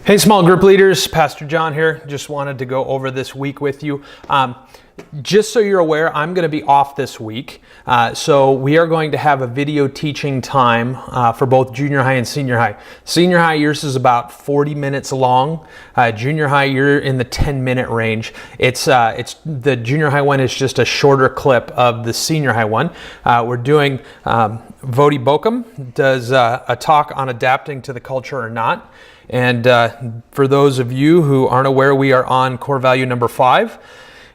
Hey, small group leaders, Pastor John here. Just wanted to go over this week with you. Just so you're aware, I'm going to be off this week. So we are going to have a video teaching time for both junior high and senior high. Senior high, yours is about 40 minutes long. Junior high, you're in the 10-minute range. It's the junior high one is just a shorter clip of the senior high one. We're doing Voddie Baucham does a talk on adapting to the culture or not. And for those of you who aren't aware, we are on core value number 5.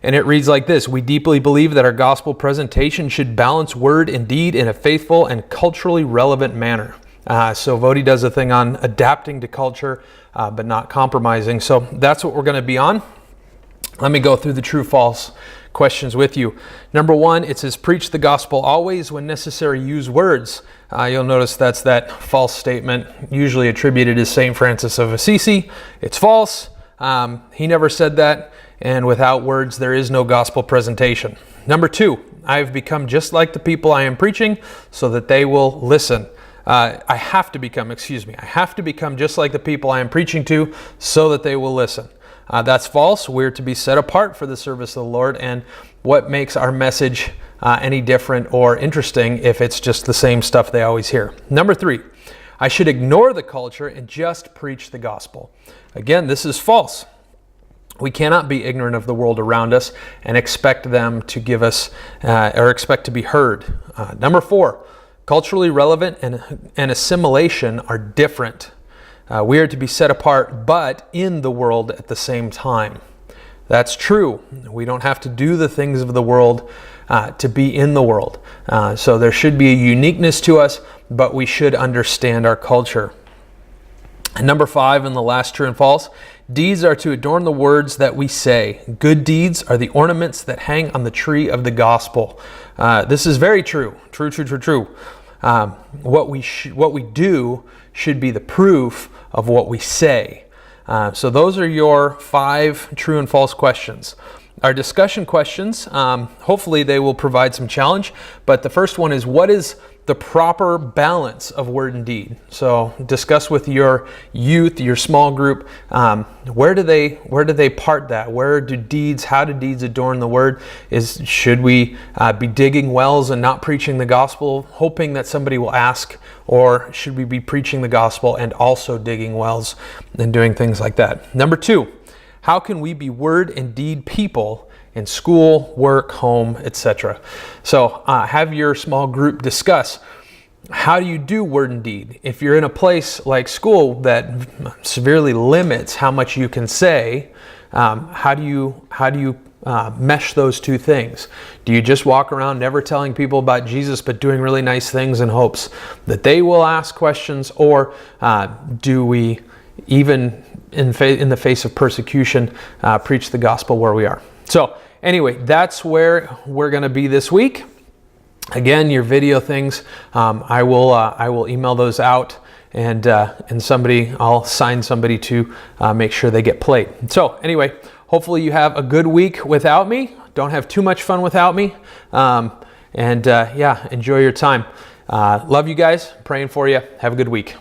And it reads like this: we deeply believe that our gospel presentation should balance word and deed in a faithful and culturally relevant manner. So Voddie does a thing on adapting to culture, but not compromising. So that's what we're going to be on. Let me go through the true-false questions with you. Number 1, it says, preach the gospel always, when necessary, use words. You'll notice that's that false statement, usually attributed to St. Francis of Assisi. It's false. He never said that. And without words, there is no gospel presentation. Number 2, I have become just like the people I am preaching so that they will listen. I have to become just like the people I am preaching to so that they will listen. That's false. We're to be set apart for the service of the Lord. And what makes our message any different or interesting if it's just the same stuff they always hear? Number 3, I should ignore the culture and just preach the gospel. Again, this is false. We cannot be ignorant of the world around us and expect them to give us or expect to be heard. Number 4, culturally relevant and assimilation are different. We are to be set apart, but in the world at the same time. That's true. We don't have to do the things of the world to be in the world. So there should be a uniqueness to us, but we should understand our culture. And number 5, and the last true and false, deeds are to adorn the words that we say. Good deeds are the ornaments that hang on the tree of the gospel. This is very true. True. What we do should be the proof of what we say. So those are your 5 true and false questions. Our discussion questions, hopefully they will provide some challenge, but the first one is, what is the proper balance of word and deed? So discuss with your youth, your small group, where do they part that? How do deeds adorn the word? Should we be digging wells and not preaching the gospel, hoping that somebody will ask? Or should we be preaching the gospel and also digging wells and doing things like that? Number 2, how can we be word and deed people in school, work, home, etc.? So have your small group discuss, how do you do word and deed? If you're in a place like school that severely limits how much you can say, how do you mesh those two things? Do you just walk around never telling people about Jesus but doing really nice things in hopes that they will ask questions? Or do we, even in the face of persecution, preach the gospel where we are? So anyway, that's where we're going to be this week. Again, your video things, I will email those out, and I'll sign somebody to make sure they get played. So anyway, hopefully you have a good week without me. Don't have too much fun without me. Enjoy your time. Love you guys. Praying for you. Have a good week.